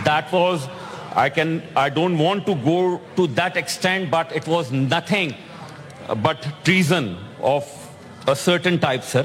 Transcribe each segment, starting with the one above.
That was, I don't want to go to that extent, but it was nothing but treason of a certain type, sir.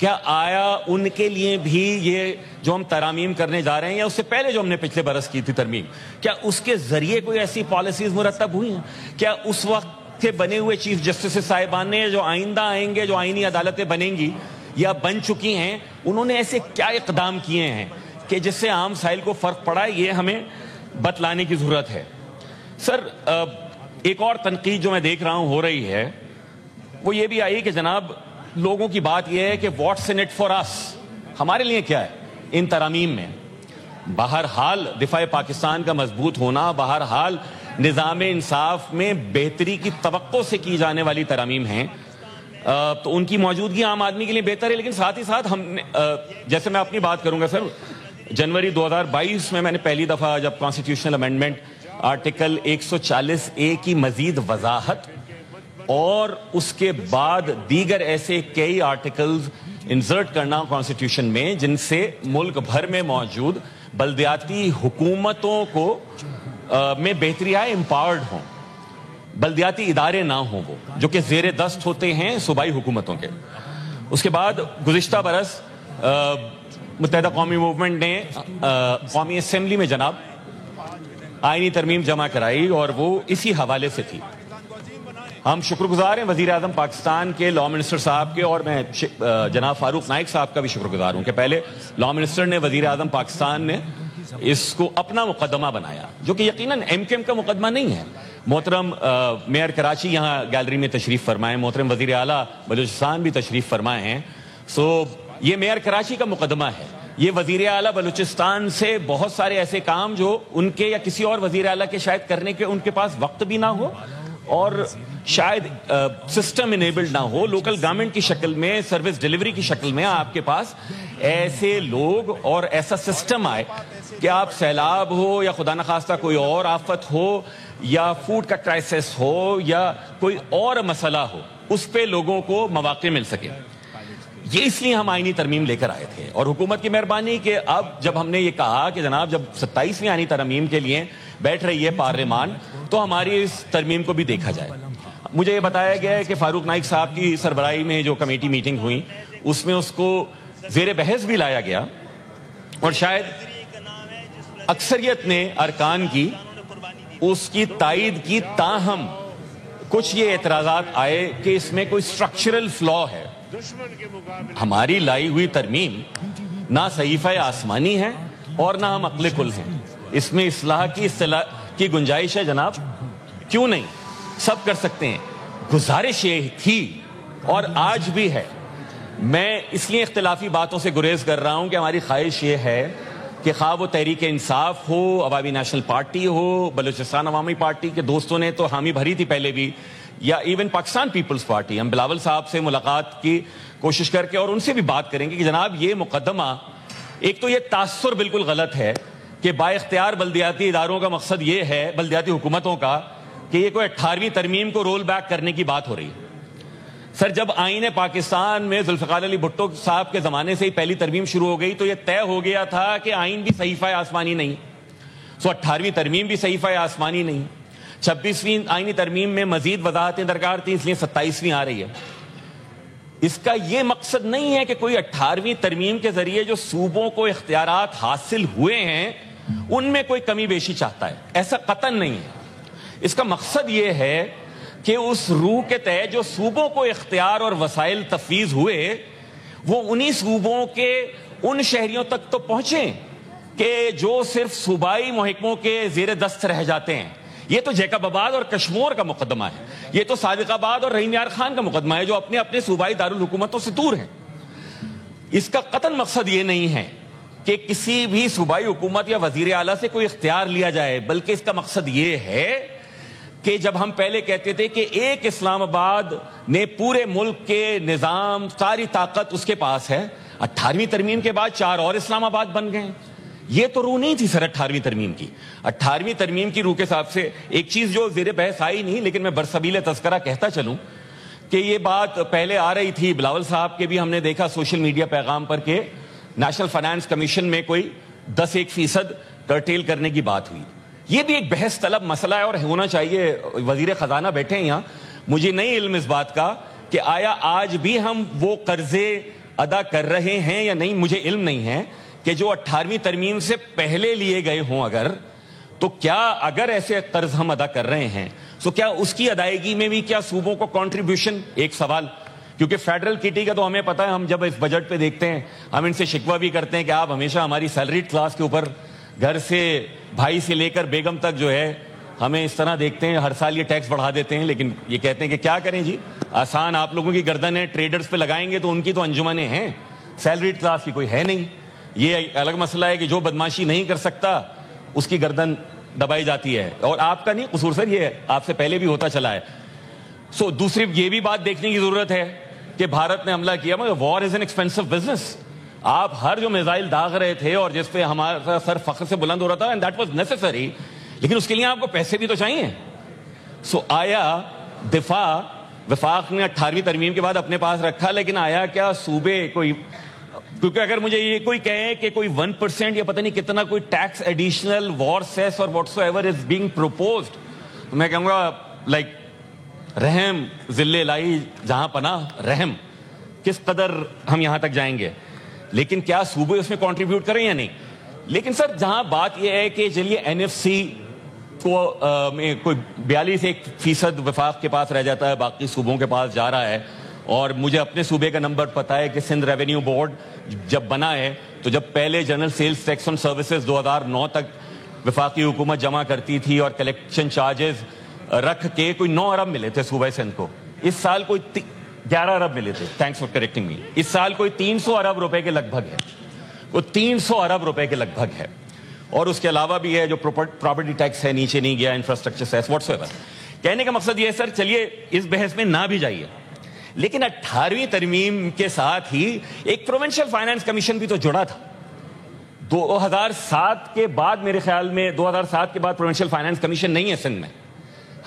کیا آیا ان کے لیے بھی یہ جو ہم ترامیم کرنے جا رہے ہیں یا اس سے پہلے جو ہم نے پچھلے برس کی تھی ترمیم، کیا اس کے ذریعے کوئی ایسی پالیسیز مرتب ہوئی ہیں؟ کیا اس وقت کے بنے ہوئے چیف جسٹس صاحبان نے جو آئندہ آئیں گے، جو آئینی عدالتیں بنیں گی یا بن چکی ہیں، انہوں نے ایسے کیا اقدام کیے ہیں کہ جس سے عام سائل کو فرق پڑا ہے؟ یہ ہمیں بتلانے کی ضرورت ہے۔ سر، ایک اور تنقید جو میں دیکھ رہا ہوں ہو رہی ہے وہ یہ بھی آئی کہ جناب لوگوں کی بات یہ ہے کہ واٹس ان اٹ فار اس، ہمارے لیے کیا ہے ان ترامیم میں؟ بہرحال دفاع پاکستان کا مضبوط ہونا، بہرحال نظام انصاف میں بہتری کی توقع سے کی جانے والی ترامیم ہیں، تو ان کی موجودگی عام آدمی کے لیے بہتر ہے۔ لیکن ساتھ ہی ساتھ ہم نے، جیسے میں اپنی بات کروں گا سر، جنوری 2022 میں نے پہلی دفعہ جب کانسٹیٹیوشنل امینڈمنٹ آرٹیکل 140A کی مزید وضاحت اور اس کے بعد دیگر ایسے کئی آرٹیکلز انسرٹ کرنا کانسٹیٹیوشن میں جن سے ملک بھر میں موجود بلدیاتی حکومتوں کو میں بہتری آئے، امپاورڈ ہوں، بلدیاتی ادارے نہ ہوں وہ جو کہ زیر دست ہوتے ہیں صوبائی حکومتوں کے۔ اس کے بعد گزشتہ برس متحدہ قومی موومنٹ نے قومی اسمبلی میں جناب آئینی ترمیم جمع کرائی اور وہ اسی حوالے سے تھی۔ ہم شکر گزار ہیں وزیر اعظم پاکستان کے لاء منسٹر صاحب کے، اور میں جناب فاروق نائک صاحب کا بھی شکر گزار ہوں کہ پہلے لاء منسٹر نے، وزیر اعظم پاکستان نے اس کو اپنا مقدمہ بنایا، جو کہ یقیناً ایم کیو ایم کا مقدمہ نہیں ہے۔ محترم میئر کراچی یہاں گیلری میں تشریف فرمائے، محترم وزیر اعلیٰ بلوچستان بھی تشریف فرمائے ہیں، یہ میئر کراچی کا مقدمہ ہے۔ یہ وزیر اعلیٰ بلوچستان سے بہت سارے ایسے کام جو ان کے یا کسی اور وزیر اعلیٰ کے شاید کرنے کے ان کے پاس وقت بھی نہ ہو اور شاید سسٹم انیبلڈ نہ ہو، لوکل گورنمنٹ کی شکل میں، سروس ڈیلیوری کی شکل میں آپ کے پاس ایسے لوگ اور ایسا سسٹم آئے کہ آپ سیلاب ہو یا خدا نخواستہ کوئی اور آفت ہو یا فوڈ کا کرائسس ہو یا کوئی اور مسئلہ ہو، اس پہ لوگوں کو مواقع مل سکے۔ یہ اس لیے ہم آئینی ترمیم لے کر آئے تھے، اور حکومت کی مہربانی کہ اب جب ہم نے یہ کہا کہ جناب جب 27ویں آئینی ترمیم کے لیے بیٹھ رہی ہے پارلیمان تو ہماری اس ترمیم کو بھی دیکھا جائے۔ مجھے یہ بتایا گیا ہے کہ فاروق نائک صاحب کی سربراہی میں جو کمیٹی میٹنگ ہوئی اس میں اس کو زیر بحث بھی لایا گیا، اور شاید اکثریت نے ارکان کی اس کی تائید کی، تاہم کچھ یہ اعتراضات آئے کہ اس میں کوئی اسٹرکچرل فلا ہے۔ ہماری لائی ہوئی ترمیم نہ صحیفہ آسمانی ہے اور نہ ہم عقل کل ہیں، اس میں اصلاح کی گنجائش ہے جناب، کیوں نہیں، سب کر سکتے ہیں۔ گزارش یہ تھی اور آج بھی ہے، میں اس لیے اختلافی باتوں سے گریز کر رہا ہوں کہ ہماری خواہش یہ ہے کہ خواہ وہ تحریک انصاف ہو، عوامی نیشنل پارٹی ہو، بلوچستان عوامی پارٹی کے دوستوں نے تو حامی بھری تھی پہلے بھی، یا ایون پاکستان پیپلز پارٹی، ہم بلاول صاحب سے ملاقات کی کوشش کر کے اور ان سے بھی بات کریں گے کہ جناب یہ مقدمہ، ایک تو یہ تاثر بالکل غلط ہے کہ با اختیار بلدیاتی اداروں کا مقصد یہ ہے، بلدیاتی حکومتوں کا، کہ یہ کوئی 18ویں ترمیم کو رول بیک کرنے کی بات ہو رہی ہے۔ سر جب آئین پاکستان میں ذوالفقار علی بھٹو صاحب کے زمانے سے ہی پہلی ترمیم شروع ہو گئی تو یہ طے ہو گیا تھا کہ آئین بھی صحیفہ آسمانی نہیں، 18ویں ترمیم بھی صحیفہ آسمانی نہیں، 26ویں آئینی ترمیم میں مزید وضاحتیں درکار تھیں، اس لیے 27ویں آ رہی ہے۔ اس کا یہ مقصد نہیں ہے کہ کوئی 18ویں ترمیم کے ذریعے جو صوبوں کو اختیارات حاصل ہوئے ہیں ان میں کوئی کمی بیشی چاہتا ہے، ایسا قطعاً نہیں ہے۔ اس کا مقصد یہ ہے کہ اس روح کے تحت جو صوبوں کو اختیار اور وسائل تفویض ہوئے وہ انہی صوبوں کے ان شہریوں تک تو پہنچیں کہ جو صرف صوبائی محکموں کے زیر دست رہ جاتے ہیں۔ یہ تو جیکب آباد اور کشمور کا مقدمہ ہے، یہ تو صادق آباد اور رحیم یار خان کا مقدمہ ہے جو اپنے اپنے صوبائی دارالحکومتوں سے دور ہیں۔ اس کا قطعاً مقصد یہ نہیں ہے کہ کسی بھی صوبائی حکومت یا وزیر اعلیٰ سے کوئی اختیار لیا جائے، بلکہ اس کا مقصد یہ ہے کہ جب ہم پہلے کہتے تھے کہ ایک اسلام آباد نے پورے ملک کے نظام ساری طاقت اس کے پاس ہے، 18ویں ترمیم کے بعد 4 اور اسلام آباد بن گئے۔ یہ تو روح نہیں تھی سر 18ویں ترمیم کی۔ 18ویں ترمیم کی روح کے حساب سے ایک چیز جو زیر بحث آئی نہیں لیکن میں برسبیل تذکرہ کہتا چلوں کہ یہ بات پہلے آ رہی تھی، بلاول صاحب کے بھی ہم نے دیکھا سوشل میڈیا پیغام پر کہ نیشنل فائنانس کمیشن میں کوئی 10-1% کرٹیل کرنے کی بات ہوئی۔ یہ بھی ایک بحث طلب مسئلہ ہے اور ہونا چاہیے۔ وزیر خزانہ بیٹھے ہیں یہاں، مجھے نہیں علم اس بات کا کہ آیا آج بھی ہم وہ قرضے ادا کر رہے ہیں یا نہیں مجھے علم نہیں ہے کہ جو 18ویں ترمیم سے پہلے لیے گئے ہوں اگر، تو کیا اگر ایسے قرض ہم ادا کر رہے ہیں تو کیا اس کی ادائیگی میں بھی کیا صوبوں کو کنٹریبیوشن؟ ایک سوال، کیونکہ فیڈرل کٹی کا تو ہمیں پتہ ہے، ہم جب اس بجٹ پہ دیکھتے ہیں ہم ان سے شکوہ بھی کرتے ہیں کہ آپ ہمیشہ ہماری سیلریڈ کلاس کے اوپر، گھر سے بھائی سے لے کر بیگم تک جو ہے ہمیں اس طرح دیکھتے ہیں، ہر سال یہ ٹیکس بڑھا دیتے ہیں، لیکن یہ کہتے ہیں کہ کیا کریں جی، آسان آپ لوگوں کی گردن ہے، ٹریڈرز پہ لگائیں گے تو ان کی تو انجمنیں ہیں، سیلریڈ کلاس کی کوئی ہے نہیں۔ یہ الگ مسئلہ ہے کہ جو بدماشی نہیں کر سکتا اس کی گردن دبائی جاتی ہے، اور آپ کا نہیں قصور سر، یہ آپ سے پہلے بھی ہوتا چلا ہے۔ دوسری یہ بھی بات دیکھنے کی ضرورت ہے کہ بھارت نے حملہ کیا، مگر وار از این ایکسپینسو بزنس۔ آپ ہر جو میزائل داغ رہے تھے اور جس پہ ہمارا سر فخر سے بلند ہو رہا تھا، اینڈ دیٹ واز نیسیسری، لیکن اس کے لیے آپ کو پیسے بھی تو چاہیے۔ آیا دفاع وفاق نے 18ویں ترمیم کے بعد اپنے پاس رکھا، لیکن آیا کیا صوبے کوئی، کیونکہ اگر مجھے یہ کوئی کہے کہ کوئی 1% یا پتہ نہیں کتنا کوئی ٹیکس ایڈیشنل وار سیس اور what's ever is being proposed, تو میں کہوں گا لائک رحم ذل الہی جہاں پناہ رحم، کس قدر ہم یہاں تک جائیں گے، لیکن کیا صوبے اس میں کنٹریبیوٹ کریں یا نہیں؟ لیکن سر جہاں بات یہ ہے کہ چلیے این ایف سی کو میں کوئی 42% وفاق کے پاس رہ جاتا ہے، باقی صوبوں کے پاس جا رہا ہے، اور مجھے اپنے صوبے کا نمبر پتا ہے کہ سندھ ریونیو بورڈ جب بنا ہے تو جب پہلے general sales tax on services 2009 تک وفاقی حکومت جمع کرتی تھی اور کلیکشن چارجز رکھ کے کوئی 9 ارب ملے تھے صوبہ سندھ کو، اس سال کوئی 11 ارب ملے تھے، تھینکس فار کریکٹنگ می، اس سال کوئی 300 ارب روپے کے لگ بھگ ہے، وہ 300 ارب روپے کے لگ بھگ ہے، اور اس کے علاوہ بھی ہے جو پراپرٹی ٹیکس ہے نیچے نہیں گیا، انفراسٹرکچر سیس واٹس ایور۔ کہنے کا مقصد یہ ہے سر، چلیے اس بحث میں نہ بھی جائیے، لیکن 18ویں ترمیم کے ساتھ ہی ایک پروونشل فائنانس کمیشن بھی تو جڑا تھا۔ 2007 کے بعد میرے خیال میں 2007 کے بعد پروونشل فائنانس کمیشن نہیں ہے سندھ میں،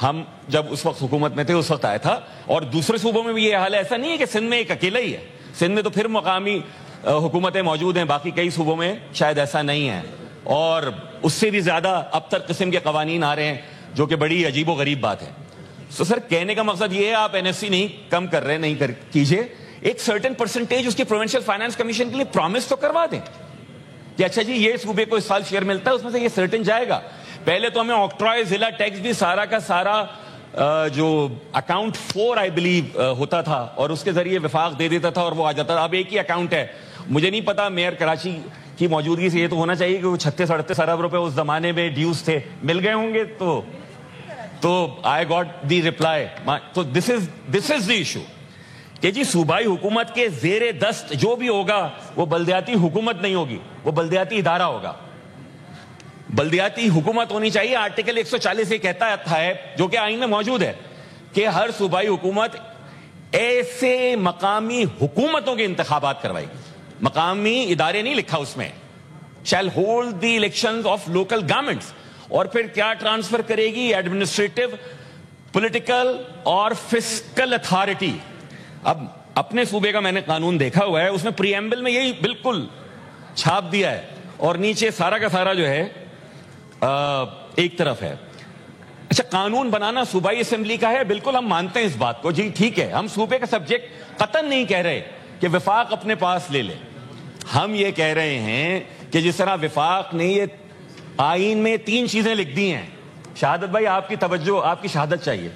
ہم جب اس وقت حکومت میں تھے اس وقت آیا تھا، اور دوسرے صوبوں میں بھی یہ حال ہے، ایسا نہیں ہے کہ سندھ میں ایک اکیلا ہی ہے، سندھ میں تو پھر مقامی حکومتیں موجود ہیں، باقی کئی صوبوں میں شاید ایسا نہیں ہے، اور اس سے بھی زیادہ ابتر قسم کے قوانین آ رہے ہیں جو کہ بڑی عجیب و غریب بات ہے۔ سر کہنے کا مقصد یہ ہے آپ این ایف سی نہیں کم کر رہے، نہیں کیجئے، ایک سرٹن پرسنٹیج اس کی پروونشل فائنانس کمیشن کے لیے پرومس تو کروا دیں کہ اچھا جی یہ صوبے کو اس سال شیئر ملتا ہے، اس میں سے یہ سرٹن جائے گا۔ پہلے تو ہمیں آکٹرائے ضلع ٹیکس بھی سارا کا سارا جو اکاؤنٹ 4 آئی بلیو ہوتا تھا، اور اس کے ذریعے وفاق دے دیتا تھا اور وہ آ جاتا تھا، اب ایک ہی اکاؤنٹ ہے۔ مجھے نہیں پتا، میئر کراچی کی موجودگی سے یہ تو ہونا چاہیے کہ وہ 36-38 ارب روپے اس زمانے میں ڈیوز تھے، مل گئے ہوں گے، تو آئی گاٹ دی ریپلائی۔ تو دس از دی ایشو کہ جی صوبائی حکومت کے زیر دست جو بھی ہوگا وہ بلدیاتی حکومت نہیں ہوگی، وہ بلدیاتی ادارہ ہوگا، بلدیاتی حکومت ہونی چاہیے۔ آرٹیکل 140 یہ کہتا ہے جو کہ آئین میں موجود ہے کہ ہر صوبائی حکومت ایسے مقامی حکومتوں کے انتخابات کروائے گی، مقامی ادارے نہیں لکھا اس میں، shall hold the elections of local governments، اور پھر کیا ٹرانسفر کرے گی؟ ایڈمنسٹریٹو، پولیٹیکل اور فسکل اتھارٹی۔ اب اپنے صوبے کا میں نے قانون دیکھا ہوا ہے، اس میں پریمبل میں یہی بالکل چھاپ دیا ہے، اور نیچے سارا کا سارا جو ہے ایک طرف ہے۔ اچھا قانون بنانا صوبائی اسمبلی کا ہے، بالکل ہم مانتے ہیں اس بات کو، جی ٹھیک ہے، ہم صوبے کا سبجیکٹ قطعاً نہیں کہہ رہے کہ وفاق اپنے پاس لے لے، ہم یہ کہہ رہے ہیں کہ جس طرح وفاق نے یہ آئین میں 3 چیزیں لکھ دی ہیں، شہادت بھائی آپ کی توجہ، آپ کی شہادت چاہیے،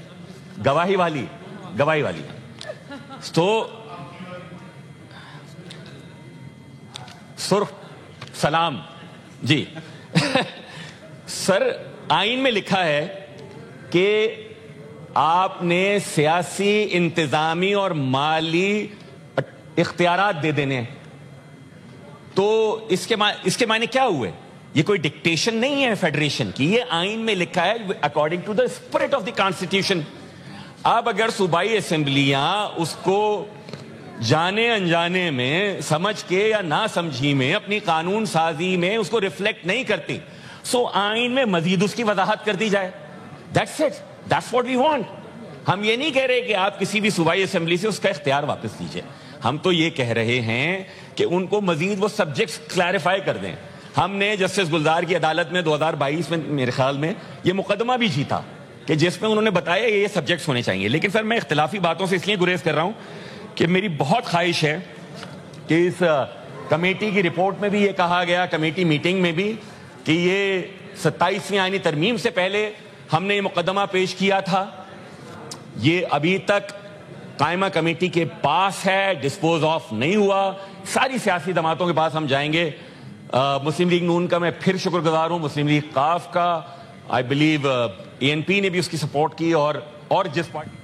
گواہی والی تو سرخ سلام جی سر، آئین میں لکھا ہے کہ آپ نے سیاسی، انتظامی اور مالی اختیارات دے دینے ہیں، تو اس کے معنی کیا ہوئے؟ یہ کوئی ڈکٹیشن نہیں ہے فیڈریشن کی، یہ آئین میں لکھا ہے according to the spirit of the constitution. اب اگر صوبائی اسمبلیاں اس کو جانے انجانے میں، سمجھ کے یا نہ سمجھی میں، اپنی قانون سازی میں اس کو ریفلیکٹ نہیں کرتی، سو آئین میں مزید اس کی وضاحت کر دی جائے، that's it, that's what we want۔ ہم یہ نہیں کہہ رہے کہ آپ کسی بھی صوبائی اسمبلی سے اس کا اختیار واپس لیجئے، ہم تو یہ کہہ رہے ہیں کہ ان کو مزید وہ سبجیکٹس کلیریفائی کر دیں۔ ہم نے جسٹس گلزار کی عدالت میں 2022 میں میرے خیال میں یہ مقدمہ بھی جیتا کہ جس میں انہوں نے بتایا یہ سبجیکٹس ہونے چاہیے، لیکن سر میں اختلافی باتوں سے اس لیے گریز کر رہا ہوں کہ میری بہت خواہش ہے کہ اس کمیٹی کی رپورٹ میں بھی یہ کہا گیا, کمیٹی میٹنگ میں بھی, کہ یہ 27ویں آئینی ترمیم سے پہلے ہم نے یہ مقدمہ پیش کیا تھا, یہ ابھی تک قائمہ کمیٹی کے پاس ہے, ڈسپوز آف نہیں ہوا. ساری سیاسی جماعتوں کے پاس ہم جائیں گے. مسلم لیگ نون کا میں پھر شکر گزار ہوں, مسلم لیگ قاف کا, آئی بلیو ANP نے بھی اس کی سپورٹ کی, اور جس پارٹی